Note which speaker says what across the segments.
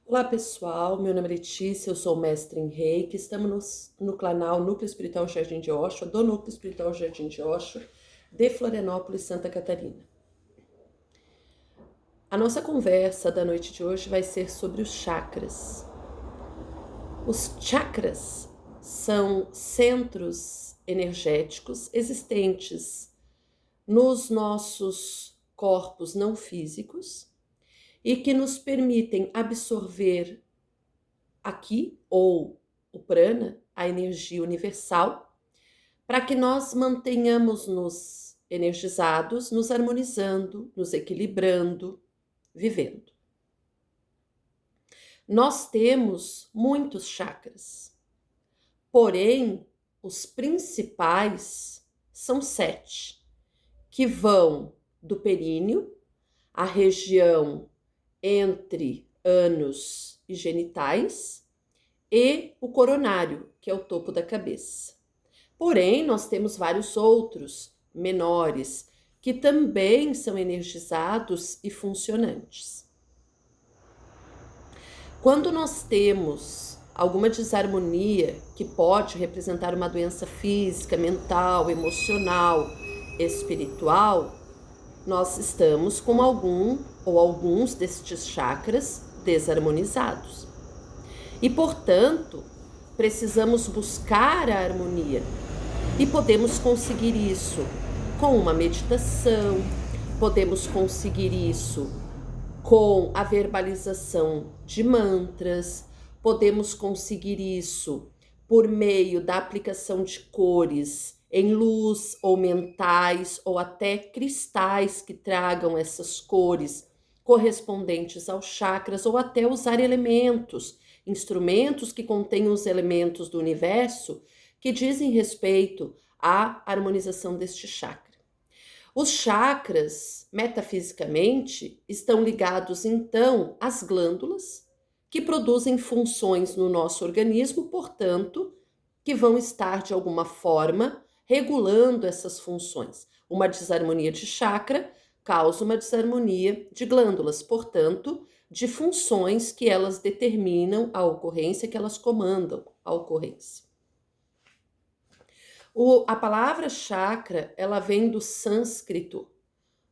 Speaker 1: Olá pessoal, meu nome é Letícia, eu sou mestre em Reiki, estamos no canal Núcleo Espiritual Jardim de Oxum, do Núcleo Espiritual Jardim de Oxum, de Florianópolis, Santa Catarina. A nossa conversa da noite de hoje vai ser sobre os chakras. Os chakras são centros energéticos existentes nos nossos corpos não físicos e que nos permitem absorver aqui, ou o prana, a energia universal, para que nós mantenhamos-nos energizados, nos harmonizando, nos equilibrando, vivendo. Nós temos muitos chakras, porém, os principais são 7, que vão do períneo, a região entre ânus e genitais, e o coronário, que é o topo da cabeça. Porém, nós temos vários outros menores que também são energizados e funcionantes. Quando nós temos alguma desarmonia que pode representar uma doença física, mental, emocional, espiritual, nós estamos com algum ou alguns destes chakras desarmonizados. E, portanto, precisamos buscar a harmonia. E podemos conseguir isso com uma meditação, podemos conseguir isso com a verbalização de mantras, podemos conseguir isso por meio da aplicação de cores em luz ou mentais ou até cristais que tragam essas cores correspondentes aos chakras, ou até usar elementos, instrumentos que contêm os elementos do universo que dizem respeito à harmonização deste chakra. Os chakras, metafisicamente, estão ligados então às glândulas que produzem funções no nosso organismo, portanto, que vão estar de alguma forma regulando essas funções. Uma desarmonia de chakra causa uma desarmonia de glândulas, portanto, de funções que elas determinam a ocorrência, que elas comandam a ocorrência. A palavra chakra, ela vem do sânscrito,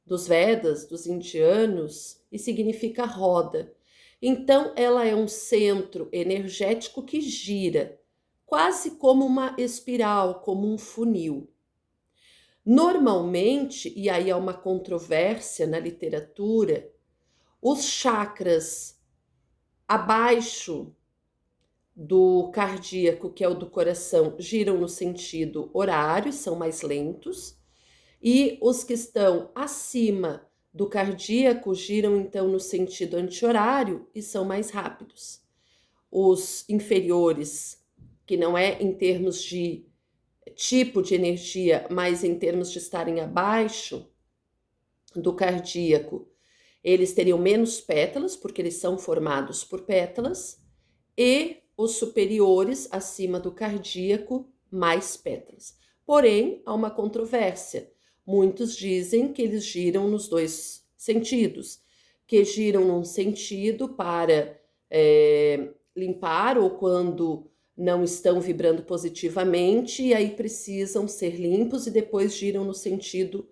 Speaker 1: dos Vedas, dos indianos, e significa roda. Então, ela é um centro energético que gira, quase como uma espiral, como um funil. Normalmente, e aí há uma controvérsia na literatura, os chakras abaixo do cardíaco, que é o do coração, giram no sentido horário, são mais lentos, e os que estão acima do cardíaco giram então no sentido anti-horário e são mais rápidos. Os inferiores, que não é em termos de tipo de energia, mas em termos de estarem abaixo do cardíaco, eles teriam menos pétalas, porque eles são formados por pétalas, e os superiores, acima do cardíaco, mais pétalas. Porém, há uma controvérsia. Muitos dizem que eles giram nos dois sentidos, que giram num sentido para limpar, ou quando não estão vibrando positivamente, e aí precisam ser limpos, e depois giram no sentido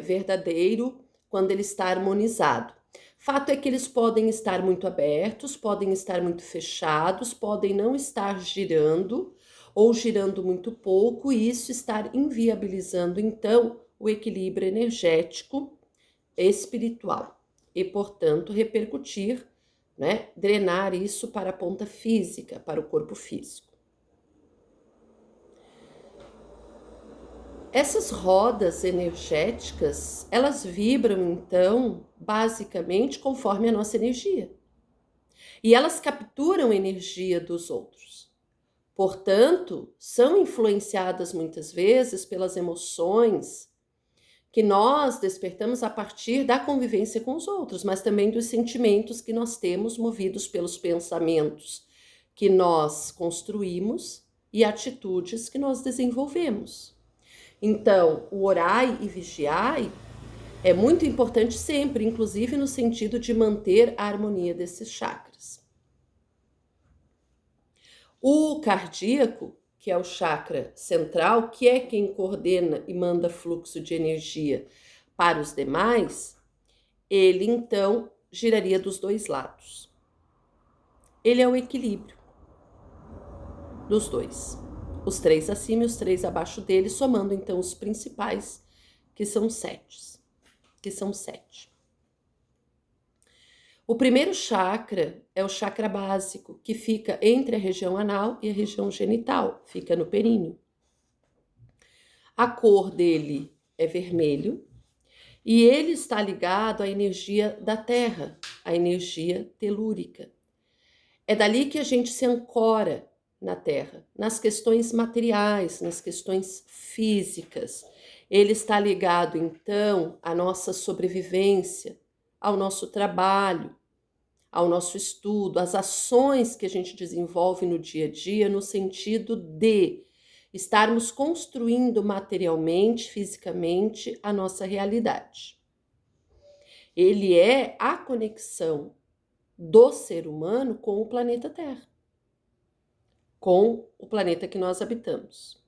Speaker 1: verdadeiro, quando ele está harmonizado. Fato é que eles podem estar muito abertos, podem estar muito fechados, podem não estar girando ou girando muito pouco, e isso estar inviabilizando então o equilíbrio energético espiritual e, portanto, repercutir, drenar isso para a ponta física, para o corpo físico. Essas rodas energéticas, elas vibram, então, basicamente conforme a nossa energia. E elas capturam a energia dos outros. Portanto, são influenciadas muitas vezes pelas emoções que nós despertamos a partir da convivência com os outros, mas também dos sentimentos que nós temos movidos pelos pensamentos que nós construímos e atitudes que nós desenvolvemos. Então, o orai e vigiai É muito importante sempre, inclusive no sentido de manter a harmonia desses chakras. O cardíaco, que é o chakra central, que é quem coordena e manda fluxo de energia para os demais, ele então giraria dos dois lados. Ele é o equilíbrio dos dois. Os 3 acima e os 3 abaixo dele, somando então os principais, que são 7. O primeiro chakra é o chakra básico, que fica entre a região anal e a região genital, fica no períneo. A cor dele é vermelho e ele está ligado à energia da terra, à energia telúrica. É dali que a gente se ancora na terra, nas questões materiais, nas questões físicas. Ele está ligado, então, à nossa sobrevivência, ao nosso trabalho, ao nosso estudo, às ações que a gente desenvolve no dia a dia, no sentido de estarmos construindo materialmente, fisicamente, a nossa realidade. Ele é a conexão do ser humano com o planeta Terra, com o planeta que nós habitamos.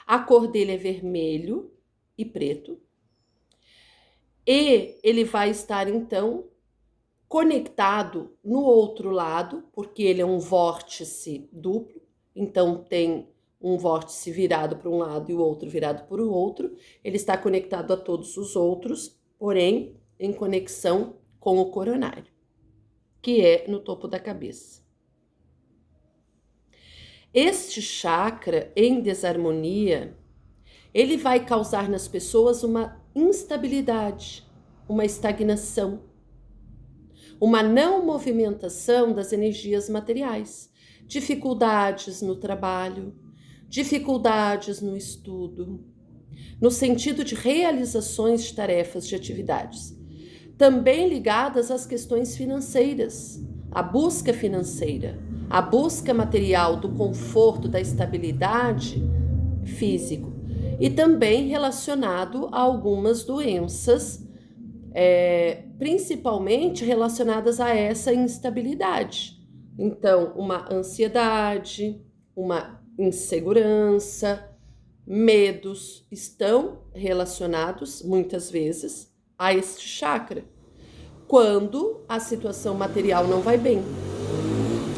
Speaker 1: A cor dele é vermelho e preto, e ele vai estar, então, conectado no outro lado, porque ele é um vórtice duplo, então tem um vórtice virado para um lado e o outro virado para o outro. Ele está conectado a todos os outros, porém em conexão com o coronário, que é no topo da cabeça. Este chakra em desarmonia, ele vai causar nas pessoas uma instabilidade, uma estagnação, uma não movimentação das energias materiais, dificuldades no trabalho, dificuldades no estudo, no sentido de realizações de tarefas, de atividades, também ligadas às questões financeiras, à busca financeira, à busca material do conforto, da estabilidade físico, e também relacionado a algumas doenças, principalmente relacionadas a essa instabilidade. Então, uma ansiedade, uma insegurança, medos estão relacionados, muitas vezes, a este chakra, quando a situação material não vai bem.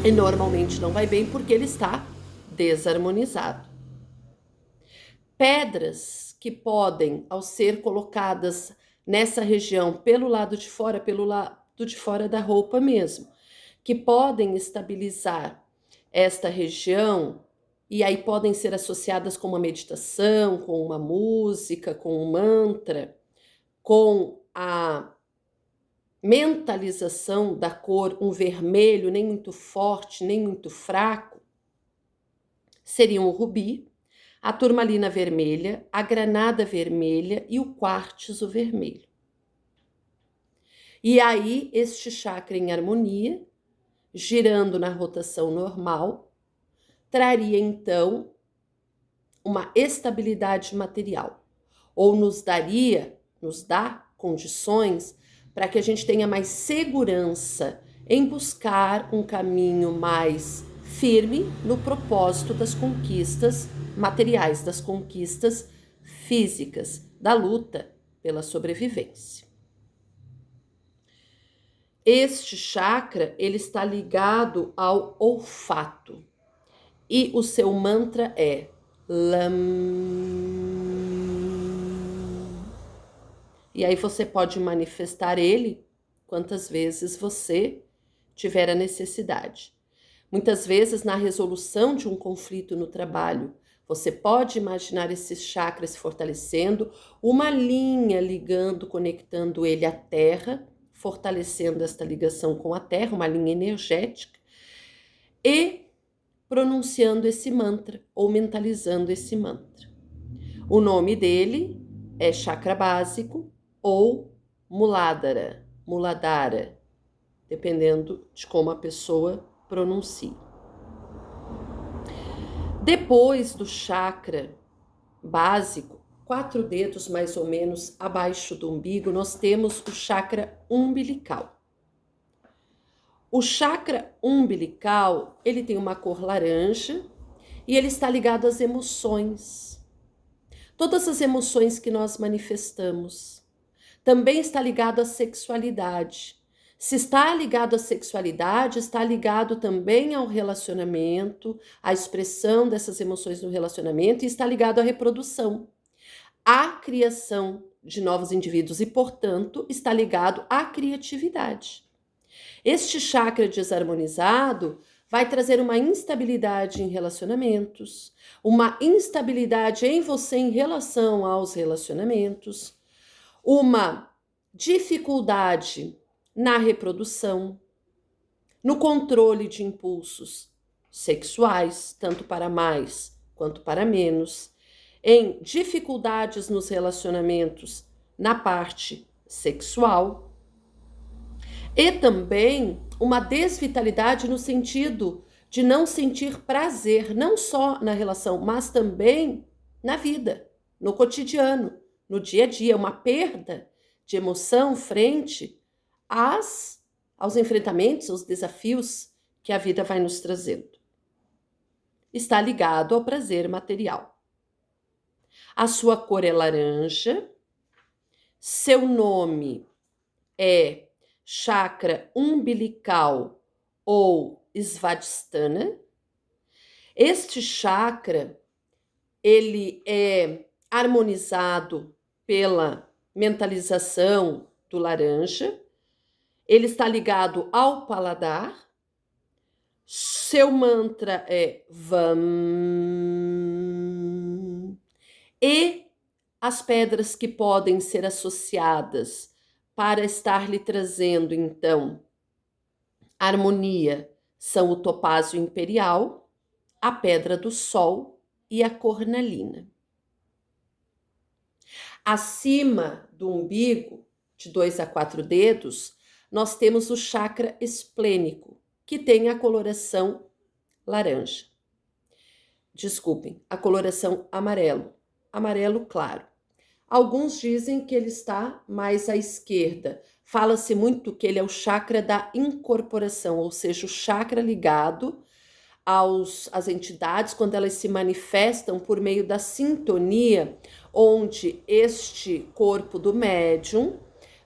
Speaker 1: E normalmente não vai bem porque ele está desarmonizado. Pedras que podem, ao ser colocadas nessa região, pelo lado de fora da roupa mesmo, que podem estabilizar esta região, e aí podem ser associadas com uma meditação, com uma música, com um mantra, com a mentalização da cor, um vermelho nem muito forte, nem muito fraco, seriam o rubi, a turmalina vermelha, a granada vermelha e o quartzo vermelho. E aí, este chakra em harmonia, girando na rotação normal, traria então uma estabilidade material, ou nos dá condições para que a gente tenha mais segurança em buscar um caminho mais firme no propósito das conquistas materiais, das conquistas físicas, da luta pela sobrevivência. Este chakra, ele está ligado ao olfato e o seu mantra é Lam. E aí você pode manifestar ele quantas vezes você tiver a necessidade. Muitas vezes, na resolução de um conflito no trabalho, você pode imaginar esses chakras se fortalecendo, uma linha ligando, conectando ele à terra, fortalecendo esta ligação com a terra, uma linha energética, e pronunciando esse mantra ou mentalizando esse mantra. O nome dele é chakra básico ou muladhara, dependendo de como a pessoa pronuncia. Depois do chakra básico, 4 dedos mais ou menos abaixo do umbigo, nós temos o chakra umbilical. O chakra umbilical, ele tem uma cor laranja e ele está ligado às emoções. Todas as emoções que nós manifestamos. Também está ligado à sexualidade. Se está ligado à sexualidade, está ligado também ao relacionamento, à expressão dessas emoções no relacionamento e está ligado à reprodução, à criação de novos indivíduos e, portanto, está ligado à criatividade. Este chakra desarmonizado vai trazer uma instabilidade em relacionamentos, uma instabilidade em você em relação aos relacionamentos, uma dificuldade na reprodução, no controle de impulsos sexuais, tanto para mais quanto para menos, em dificuldades nos relacionamentos na parte sexual, e também uma desvitalidade no sentido de não sentir prazer, não só na relação, mas também na vida, no cotidiano, no dia a dia, uma perda de emoção frente aos enfrentamentos, aos desafios que a vida vai nos trazendo. Está ligado ao prazer material. A sua cor é laranja, seu nome é chakra umbilical ou Svadhisthana. Este chakra, ele é harmonizado pela mentalização do laranja, ele está ligado ao paladar, seu mantra é VAM, e as pedras que podem ser associadas para estar lhe trazendo, então, harmonia são o topázio imperial, a pedra do sol e a cornalina. Acima do umbigo, de 2 a 4 dedos, nós temos o chakra esplênico, que tem a coloração laranja. Desculpem, a coloração amarelo claro. Alguns dizem que ele está mais à esquerda. Fala-se muito que ele é o chakra da incorporação, ou seja, o chakra ligado às entidades quando elas se manifestam por meio da sintonia, onde este corpo do médium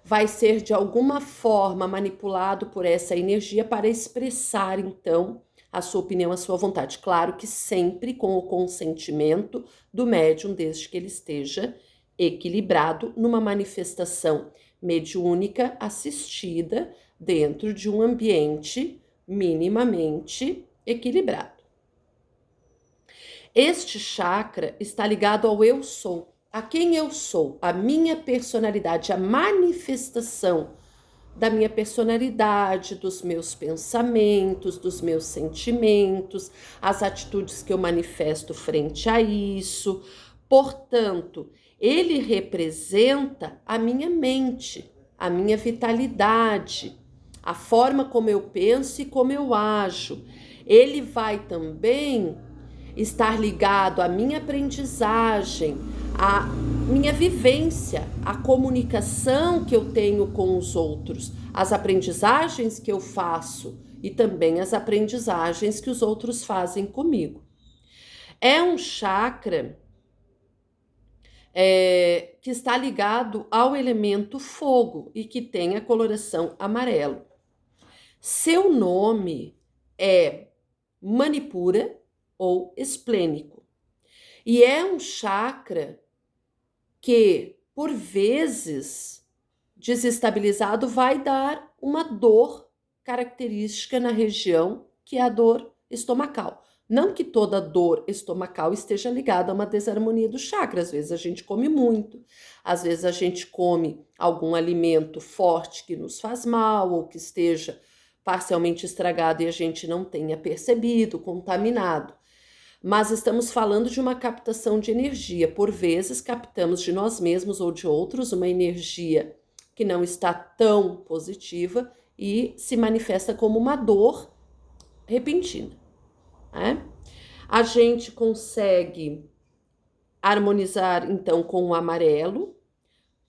Speaker 1: vai ser de alguma forma manipulado por essa energia para expressar, então, a sua opinião, a sua vontade. Claro que sempre com o consentimento do médium, desde que ele esteja equilibrado numa manifestação mediúnica assistida dentro de um ambiente minimamente equilibrado. Este chakra está ligado ao eu sou, a quem eu sou, a minha personalidade, a manifestação da minha personalidade, dos meus pensamentos, dos meus sentimentos, as atitudes que eu manifesto frente a isso. Portanto, ele representa a minha mente, a minha vitalidade, a forma como eu penso e como eu ajo. Ele vai também estar ligado à minha aprendizagem, à minha vivência, à comunicação que eu tenho com os outros, às aprendizagens que eu faço e também as aprendizagens que os outros fazem comigo. É um chakra que está ligado ao elemento fogo e que tem a coloração amarelo. Seu nome é Manipura ou esplênico. E é um chakra que, por vezes, desestabilizado, vai dar uma dor característica na região, que é a dor estomacal. Não que toda dor estomacal esteja ligada a uma desarmonia do chakra. Às vezes a gente come muito, às vezes a gente come algum alimento forte que nos faz mal ou que esteja parcialmente estragado e a gente não tenha percebido, contaminado. Mas estamos falando de uma captação de energia. Por vezes captamos de nós mesmos ou de outros uma energia que não está tão positiva e se manifesta como uma dor repentina. A gente consegue harmonizar então com o amarelo,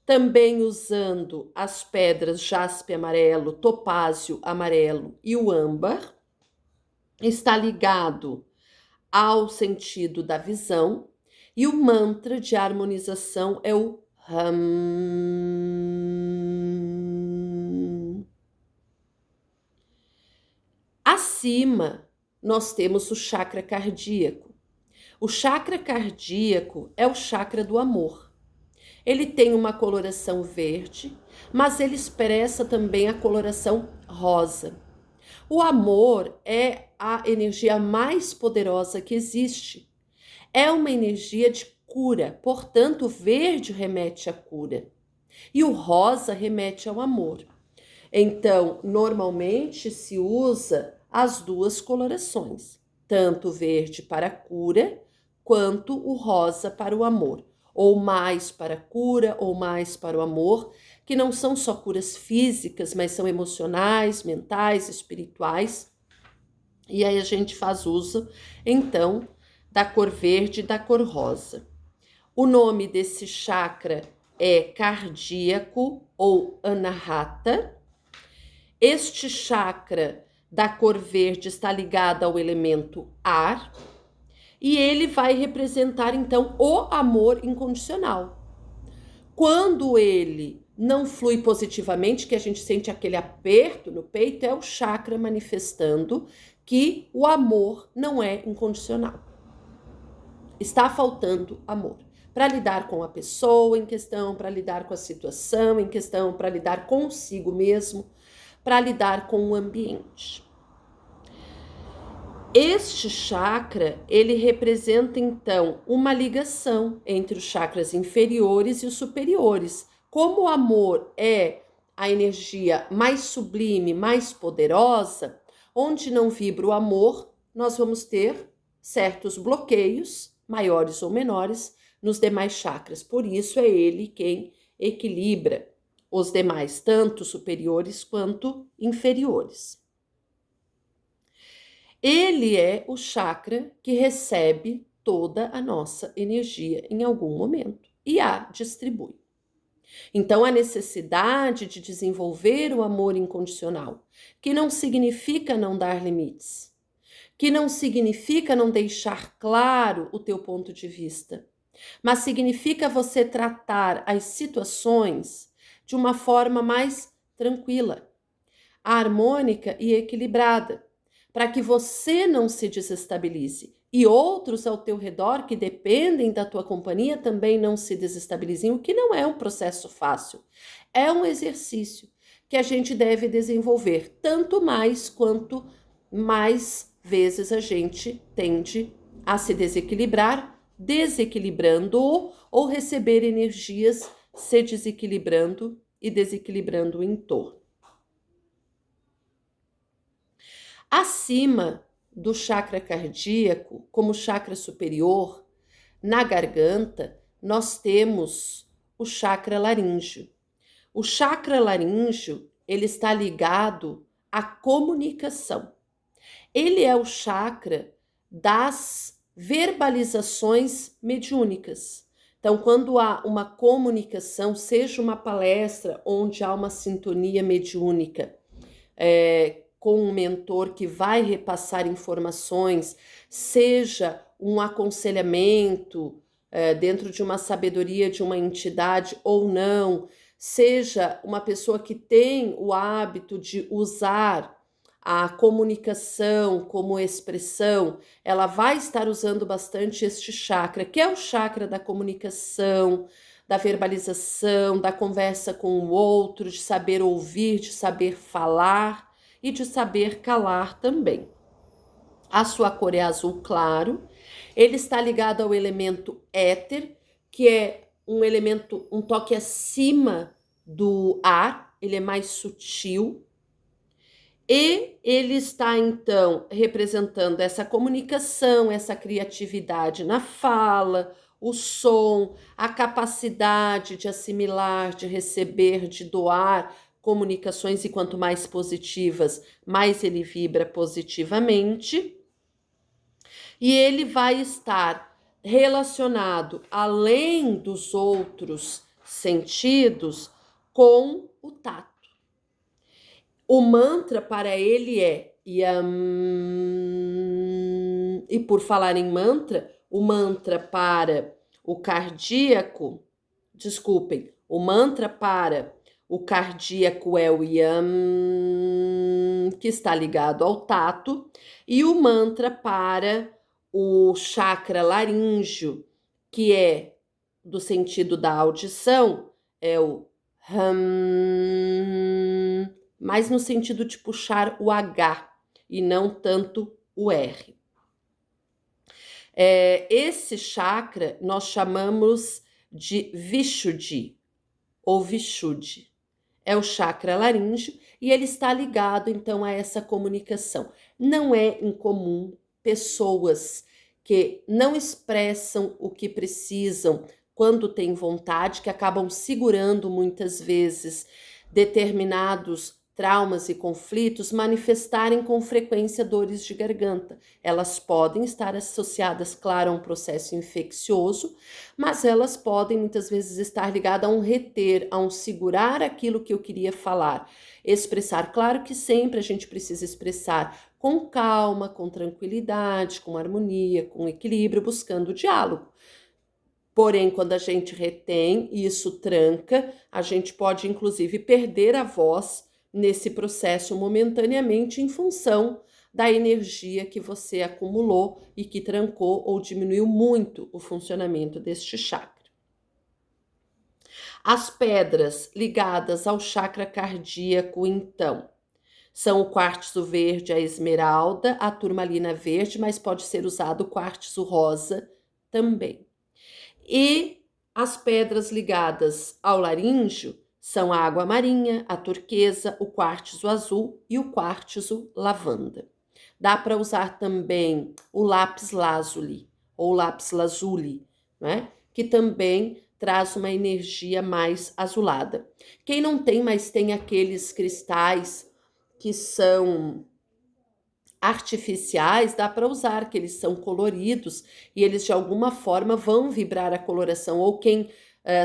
Speaker 1: também usando as pedras jaspe amarelo, topázio amarelo e o âmbar. Está ligado ao sentido da visão, e o mantra de harmonização é o Hum. Acima, nós temos o chakra cardíaco. O chakra cardíaco é o chakra do amor. Ele tem uma coloração verde, mas ele expressa também a coloração rosa. O amor é a energia mais poderosa que existe. É uma energia de cura, portanto, o verde remete à cura e o rosa remete ao amor. Então, normalmente se usa as duas colorações, tanto o verde para a cura quanto o rosa para o amor, ou mais para a cura ou mais para o amor, que não são só curas físicas, mas são emocionais, mentais, espirituais. E aí a gente faz uso, então, da cor verde e da cor rosa. O nome desse chakra é cardíaco ou anahata. Este chakra da cor verde está ligado ao elemento ar e ele vai representar então o amor incondicional. Quando ele não flui positivamente, que a gente sente aquele aperto no peito, é o chakra manifestando que o amor não é incondicional. Está faltando amor para lidar com a pessoa em questão, para lidar com a situação em questão, para lidar consigo mesmo, para lidar com o ambiente. Este chakra, ele representa então uma ligação entre os chakras inferiores e os superiores. Como o amor é a energia mais sublime, mais poderosa, onde não vibra o amor, nós vamos ter certos bloqueios, maiores ou menores, nos demais chakras. Por isso é ele quem equilibra os demais, tanto superiores quanto inferiores. Ele é o chakra que recebe toda a nossa energia em algum momento e a distribui. Então, a necessidade de desenvolver o amor incondicional, que não significa não dar limites, que não significa não deixar claro o teu ponto de vista, mas significa você tratar as situações de uma forma mais tranquila, harmônica e equilibrada, para que você não se desestabilize e outros ao teu redor que dependem da tua companhia também não se desestabilizem, o que não é um processo fácil. É um exercício que a gente deve desenvolver, tanto mais quanto mais vezes a gente tende a se desequilibrar, desequilibrando ou receber energias se desequilibrando e desequilibrando o entorno. Acima do chakra cardíaco, como chakra superior, na garganta, nós temos o chakra laríngeo. O chakra laríngeo, ele está ligado à comunicação. Ele é o chakra das verbalizações mediúnicas. Então, quando há uma comunicação, seja uma palestra onde há uma sintonia mediúnica, com um mentor que vai repassar informações, seja um aconselhamento dentro de uma sabedoria de uma entidade ou não, seja uma pessoa que tem o hábito de usar a comunicação como expressão, ela vai estar usando bastante este chakra, que é o chakra da comunicação, da verbalização, da conversa com o outro, de saber ouvir, de saber falar e de saber calar também. A sua cor é azul claro, ele está ligado ao elemento éter, que é um elemento, um toque acima do ar, ele é mais sutil, e ele está então representando essa comunicação, essa criatividade na fala, o som, a capacidade de assimilar, de receber, de doar comunicações, e quanto mais positivas, mais ele vibra positivamente. E ele vai estar relacionado, além dos outros sentidos, com o tato. O mantra para ele é Yam. E por falar em mantra, o mantra para o cardíaco, desculpem, o mantra para o cardíaco é o Yam, que está ligado ao tato, e o mantra para o chakra laríngeo, que é do sentido da audição, é o Hum, mais no sentido de puxar o H e não tanto o R. Esse chakra nós chamamos de Vishuddhi ou Vishuddhi. É o chakra laríngeo e ele está ligado então a essa comunicação. Não é incomum pessoas que não expressam o que precisam quando têm vontade, que acabam segurando muitas vezes determinados traumas e conflitos, manifestarem com frequência dores de garganta. Elas podem estar associadas, claro, a um processo infeccioso, mas elas podem muitas vezes estar ligadas a um reter, a um segurar aquilo que eu queria falar, expressar. Claro que sempre a gente precisa expressar com calma, com tranquilidade, com harmonia, com equilíbrio, buscando o diálogo. Porém, quando a gente retém e isso tranca, a gente pode inclusive perder a voz nesse processo momentaneamente em função da energia que você acumulou e que trancou ou diminuiu muito o funcionamento deste chakra. As pedras ligadas ao chakra cardíaco, então, são o quartzo verde, a esmeralda, a turmalina verde, mas pode ser usado o quartzo rosa também. E as pedras ligadas ao laríngeo são a água marinha, a turquesa, o quartzo azul e o quartzo lavanda. Dá para usar também o lápis lazuli ou lápis lazuli, né? Que também traz uma energia mais azulada. Quem não tem, mas tem aqueles cristais que são artificiais, dá para usar, que eles são coloridos e eles de alguma forma vão vibrar a coloração, ou quem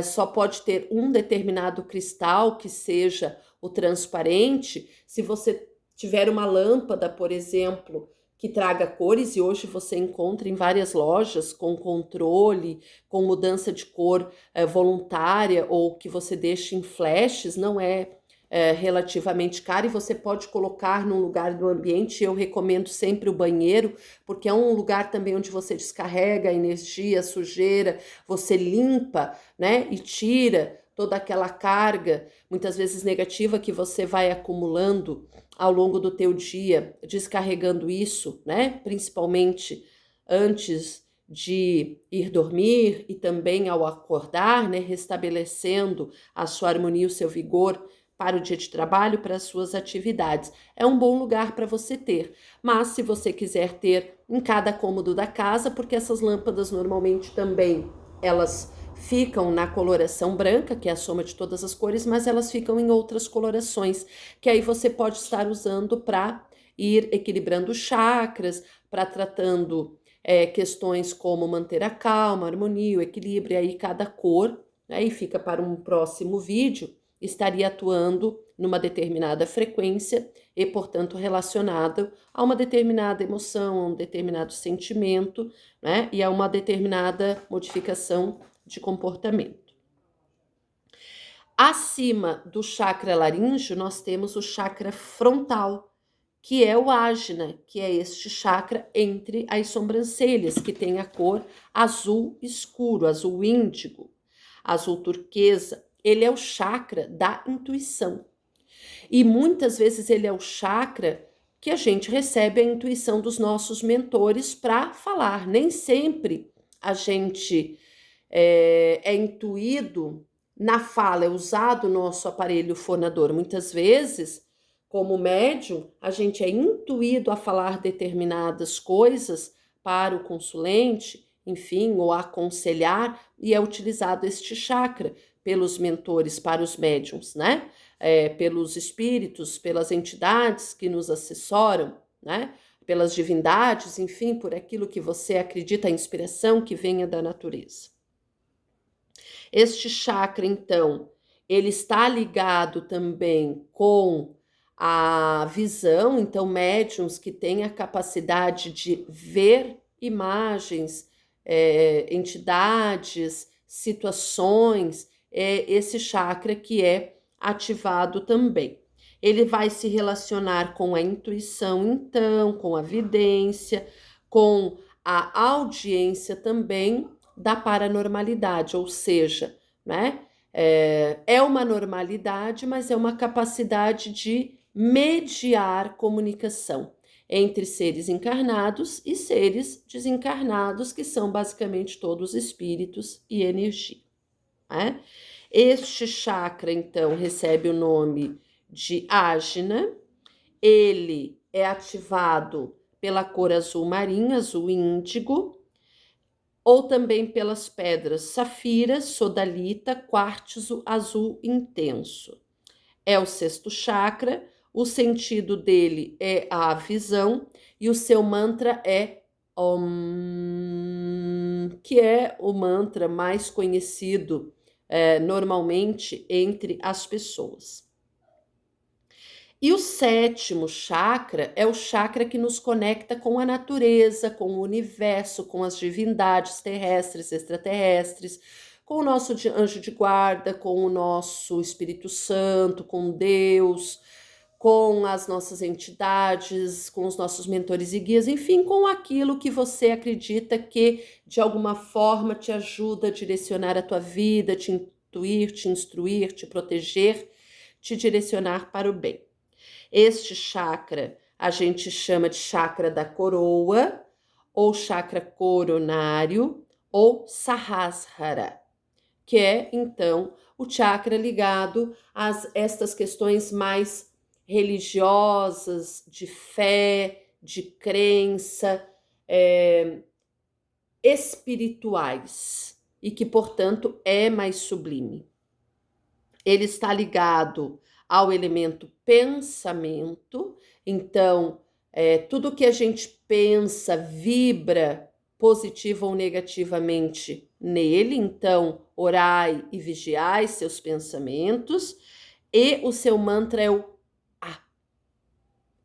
Speaker 1: só pode ter um determinado cristal que seja o transparente, se você tiver uma lâmpada, por exemplo, que traga cores, e hoje você encontra em várias lojas com controle, com mudança de cor voluntária, ou que você deixa em flashes, não é relativamente caro, e você pode colocar num lugar do ambiente. Eu recomendo sempre o banheiro, porque é um lugar também onde você descarrega a energia, a sujeira, você limpa, né, e tira toda aquela carga, muitas vezes negativa, que você vai acumulando ao longo do teu dia, descarregando isso, né, principalmente antes de ir dormir e também ao acordar, né, restabelecendo a sua harmonia, o seu vigor para o dia de trabalho, para as suas atividades. É um bom lugar para você ter, mas se você quiser ter em cada cômodo da casa, porque essas lâmpadas normalmente também, elas ficam na coloração branca, que é a soma de todas as cores, mas elas ficam em outras colorações, que aí você pode estar usando para ir equilibrando chakras, para tratando questões como manter a calma, a harmonia, o equilíbrio, e aí cada cor, né, e fica para um próximo vídeo, estaria atuando numa determinada frequência e, portanto, relacionado a uma determinada emoção, a um determinado sentimento, né, e a uma determinada modificação de comportamento. Acima do chakra laríngeo, nós temos o chakra frontal, que é o ágna, que é este chakra entre as sobrancelhas, que tem a cor azul escuro, azul índigo, azul turquesa. Ele é o chakra da intuição. E muitas vezes ele é o chakra que a gente recebe a intuição dos nossos mentores para falar. Nem sempre a gente é intuído na fala, é usado o nosso aparelho fonador. Muitas vezes, como médium, a gente é intuído a falar determinadas coisas para o consulente, enfim, ou a aconselhar, e é utilizado este chakra pelos mentores para os médiums, né? Pelos espíritos, pelas entidades que nos assessoram, né? pelas divindades, enfim, por aquilo que você acredita, a inspiração que venha da natureza. Este chakra, então, ele está ligado também com a visão, então, médiums que têm a capacidade de ver imagens, entidades, situações, esse chakra que é ativado também. Ele vai se relacionar com a intuição, então, com a vidência, com a audiência também da paranormalidade, ou seja, né? É uma normalidade, mas é uma capacidade de mediar comunicação entre seres encarnados e seres desencarnados, que são basicamente todos espíritos e energia, né? Este chakra, então, recebe o nome de Ajna. Ele é ativado pela cor azul marinho, azul índigo, ou também pelas pedras safira, sodalita, quartzo azul intenso. É o sexto chakra, o sentido dele é a visão e o seu mantra é Om, que é o mantra mais conhecido normalmente entre as pessoas. E o sétimo chakra é o chakra que nos conecta com a natureza, com o universo, com as divindades terrestres, extraterrestres, com o nosso anjo de guarda, com o nosso Espírito Santo, com Deus, com as nossas entidades, com os nossos mentores e guias, enfim, com aquilo que você acredita que de alguma forma te ajuda a direcionar a tua vida, te intuir, te instruir, te proteger, te direcionar para o bem. Este chakra a gente chama de chakra da coroa, ou chakra coronário, ou Sahasrara, que é, então, o chakra ligado a estas questões mais religiosas, de fé, de crença, espirituais, e que, portanto, é mais sublime. Ele está ligado ao elemento pensamento, então, tudo que a gente pensa vibra positiva ou negativamente nele, então, orai e vigiai seus pensamentos, e o seu mantra é o A.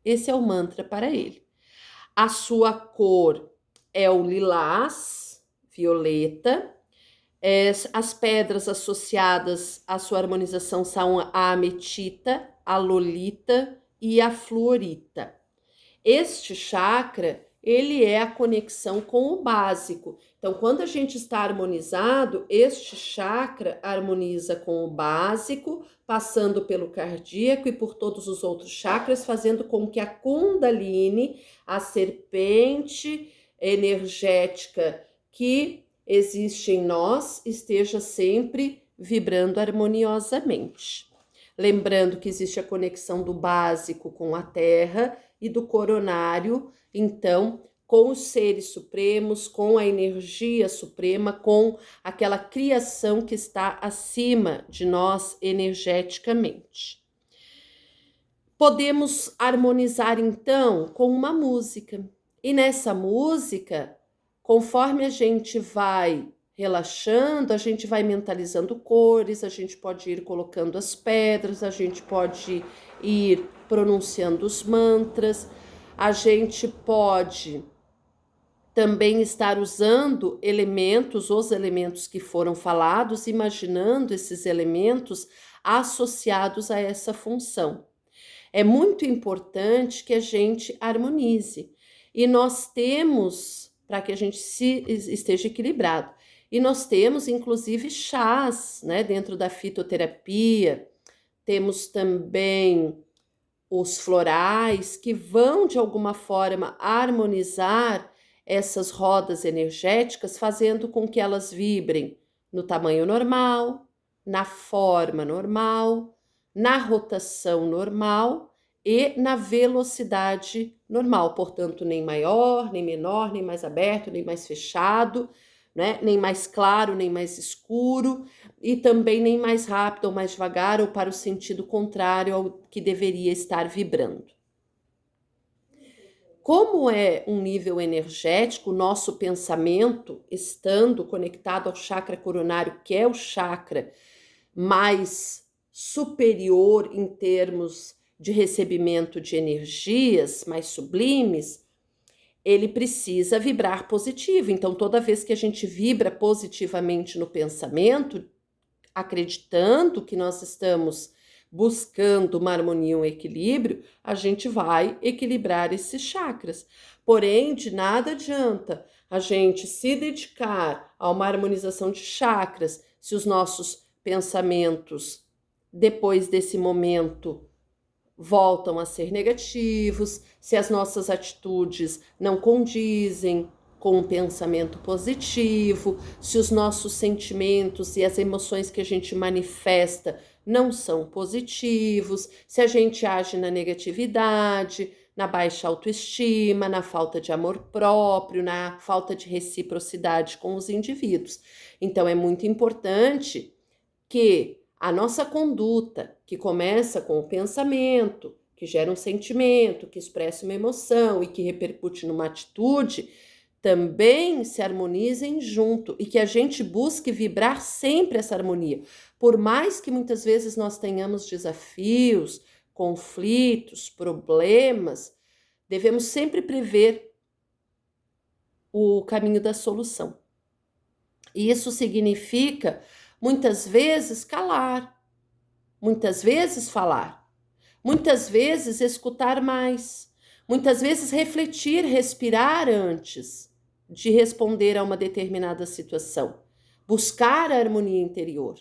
Speaker 1: Esse é o mantra para ele. A sua cor é o lilás, violeta. As pedras associadas à sua harmonização são a ametita, a lolita e a fluorita. Este chakra, ele é a conexão com o básico. Então, quando a gente está harmonizado, este chakra harmoniza com o básico, passando pelo cardíaco e por todos os outros chakras, fazendo com que a Kundalini, a serpente energética que existe em nós, esteja sempre vibrando harmoniosamente. Lembrando que existe a conexão do básico com a terra e do coronário, então, com os seres supremos, com a energia suprema, com aquela criação que está acima de nós energeticamente. Podemos harmonizar, então, com uma música. E nessa música, conforme a gente vai relaxando, a gente vai mentalizando cores, a gente pode ir colocando as pedras, a gente pode ir pronunciando os mantras, a gente pode também estar usando os elementos que foram falados, imaginando esses elementos associados a essa função. É muito importante que a gente harmonize. E nós temos, para que a gente esteja equilibrado, e nós temos, inclusive, chás, né, dentro da fitoterapia, temos também os florais que vão, de alguma forma, harmonizar essas rodas energéticas, fazendo com que elas vibrem no tamanho normal, na forma normal, na rotação normal e na velocidade normal, portanto, nem maior, nem menor, nem mais aberto, nem mais fechado, né? Nem mais claro, nem mais escuro, e também nem mais rápido ou mais devagar, ou para o sentido contrário ao que deveria estar vibrando. Como é um nível energético, o nosso pensamento, estando conectado ao chakra coronário, que é o chakra mais superior em termos de recebimento de energias mais sublimes, ele precisa vibrar positivo. Então, toda vez que a gente vibra positivamente no pensamento, acreditando que nós estamos buscando uma harmonia, um equilíbrio, a gente vai equilibrar esses chakras. Porém, de nada adianta a gente se dedicar a uma harmonização de chakras se os nossos pensamentos, depois desse momento, voltam a ser negativos, se as nossas atitudes não condizem com um pensamento positivo, se os nossos sentimentos e as emoções que a gente manifesta não são positivos, se a gente age na negatividade, na baixa autoestima, na falta de amor próprio, na falta de reciprocidade com os indivíduos. Então, é muito importante que a nossa conduta, que começa com o pensamento, que gera um sentimento, que expressa uma emoção e que repercute numa atitude, também se harmonizem junto e que a gente busque vibrar sempre essa harmonia. Por mais que muitas vezes nós tenhamos desafios, conflitos, problemas, devemos sempre prever o caminho da solução. E isso significa, muitas vezes, calar, muitas vezes falar, muitas vezes escutar mais, muitas vezes refletir, respirar antes de responder a uma determinada situação, buscar a harmonia interior,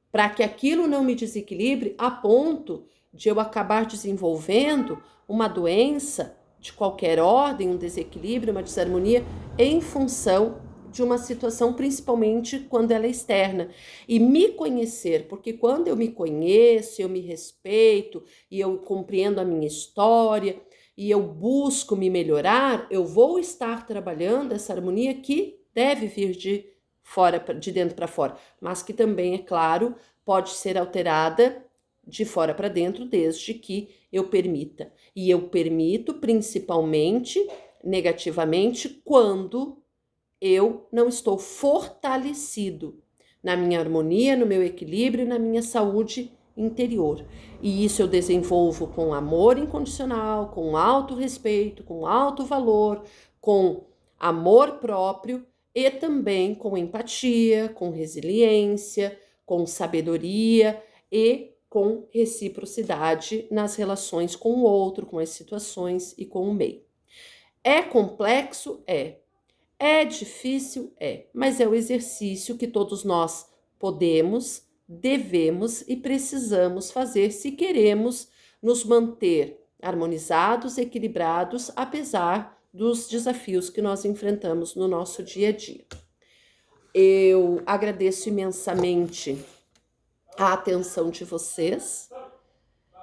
Speaker 1: para que aquilo não me desequilibre a ponto de eu acabar desenvolvendo uma doença de qualquer ordem, um desequilíbrio, uma desarmonia, em função de uma situação, principalmente quando ela é externa. E me conhecer, porque quando eu me conheço, eu me respeito e eu compreendo a minha história e eu busco me melhorar, eu vou estar trabalhando essa harmonia que deve vir de fora, de dentro para fora, mas que também, é claro, pode ser alterada de fora para dentro, desde que eu permita. E eu permito principalmente negativamente quando eu não estou fortalecido na minha harmonia, no meu equilíbrio, na minha saúde interior. E isso eu desenvolvo com amor incondicional, com autorrespeito, com alto valor, com amor próprio e também com empatia, com resiliência, com sabedoria e com reciprocidade nas relações com o outro, com as situações e com o meio. É complexo? É. É difícil? É, mas é o exercício que todos nós podemos, devemos e precisamos fazer se queremos nos manter harmonizados, equilibrados, apesar dos desafios que nós enfrentamos no nosso dia a dia. Eu agradeço imensamente a atenção de vocês.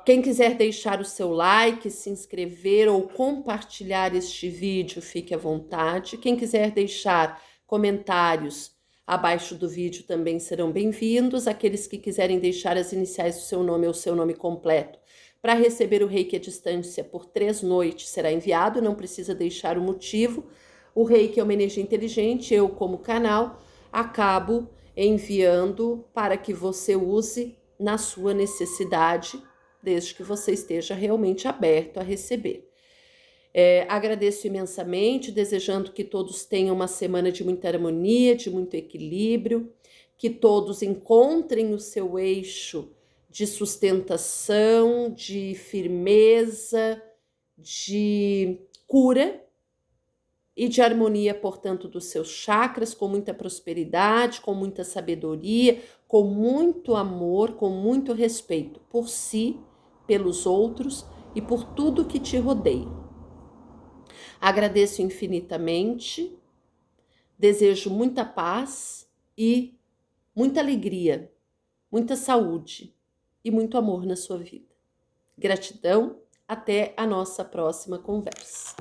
Speaker 1: Quem quiser deixar o seu like, se inscrever ou compartilhar este vídeo, fique à vontade. Quem quiser deixar comentários abaixo do vídeo também serão bem-vindos. Aqueles que quiserem deixar as iniciais do seu nome ou seu nome completo para receber o Reiki à distância por 3 noites será enviado, não precisa deixar o motivo. O Reiki é uma energia inteligente, eu como canal acabo enviando para que você use na sua necessidade, desde que você esteja realmente aberto a receber. Agradeço imensamente, desejando que todos tenham uma semana de muita harmonia, de muito equilíbrio, que todos encontrem o seu eixo de sustentação, de firmeza, de cura e de harmonia, portanto, dos seus chakras, com muita prosperidade, com muita sabedoria, com muito amor, com muito respeito por si, pelos outros e por tudo que te rodeia. Agradeço infinitamente, desejo muita paz e muita alegria, muita saúde e muito amor na sua vida. Gratidão, até a nossa próxima conversa.